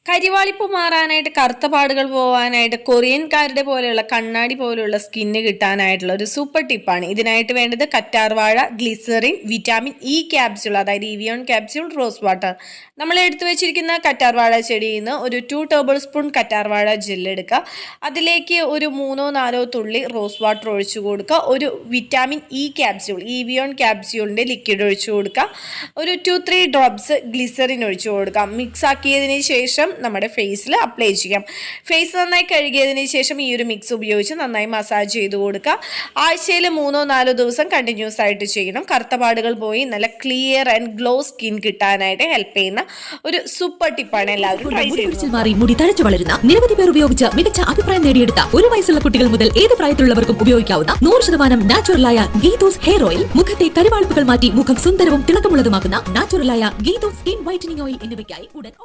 കരിവാളിപ്പ് മാറാനായിട്ട്, കറുത്ത പാടുകൾ പോകാനായിട്ട്, കൊറിയൻകാരുടെ പോലെയുള്ള കണ്ണാടി പോലെയുള്ള സ്കിന്ന് കിട്ടാനായിട്ടുള്ള ഒരു സൂപ്പർ ടിപ്പാണ്. ഇതിനായിട്ട് വേണ്ടത് കറ്റാർവാഴ, ഗ്ലിസറിൻ, വിറ്റാമിൻ ഇ ക്യാപ്സ്യൂൾ, അതായത് ഇവിയോൺ ക്യാപ്സ്യൂൾ, റോസ് വാട്ടർ. നമ്മൾ എടുത്തു വെച്ചിരിക്കുന്ന കറ്റാർവാഴ ചെടിയിൽ നിന്ന് ഒരു 2 ടേബിൾ സ്പൂൺ കറ്റാർവാഴ ജെല്ലെടുക്കുക. അതിലേക്ക് ഒരു 3-4 തുള്ളി റോസ് വാട്ടർ ഒഴിച്ചു കൊടുക്കുക. ഒരു വിറ്റാമിൻ ഇ ക്യാപ്സ്യൂൾ, ഇവിയോൺ ക്യാപ്സ്യൂളിൻ്റെ ലിക്വിഡ് ഒഴിച്ചു കൊടുക്കുക. ഒരു 2-3 ഡ്രോപ്സ് ഗ്ലിസറിൻ ഒഴിച്ചു കൊടുക്കുക. മിക്സ് ആക്കിയതിന് ശേഷം നമ്മുടെ ഫേസിൽ അപ്ലൈ ചെയ്യാം. ഫേസ് നന്നായി കഴുകിയതിന് ശേഷം ഈ ഒരു മിക്സ് ഉപയോഗിച്ച് നന്നായി മസാജ് ചെയ്ത് കൊടുക്കുക. ആഴ്ചയിൽ 3-4 ദിവസം കണ്ടിന്യൂസ് ആയിട്ട് ചെയ്യണം. കറുത്ത പാടുകൾ പോയി നല്ല ക്ലിയർ ആൻഡ് ഗ്ലോ സ്കിൻ കിട്ടാനായിട്ട് ഹെൽപ്പ് ചെയ്യുന്ന ഒരു സൂപ്പർ ടിപ്പാണ്. എല്ലാവരും ട്രൈ ചെയ്ത് മുടി തഴച്ചു വളരുന്ന നിരവധി പേർ ഉപയോഗിച്ച് മികച്ച അഭിപ്രായം നേടിയെടുത്ത 1 വയസ്സുള്ള കുട്ടികൾ മുതൽ ഏത് പ്രായത്തിലുള്ളവർക്കും ഉപയോഗിക്കാവുന്ന 100% നാച്ചുറലായ ഗീതൂസ് ഹെയർ ഓയിൽ, മുഖത്തെ കരിവാളിപ്പുകൾ മാറ്റി മുഖം സുന്ദരവും തിളക്കമുള്ളതുമാക്കുന്ന നാച്ചുറലായ ഗീതൂസ് സ്കിൻ വൈറ്റനിങ് ഓയിൽ എന്നിവയ്ക്കായി ഉടൻ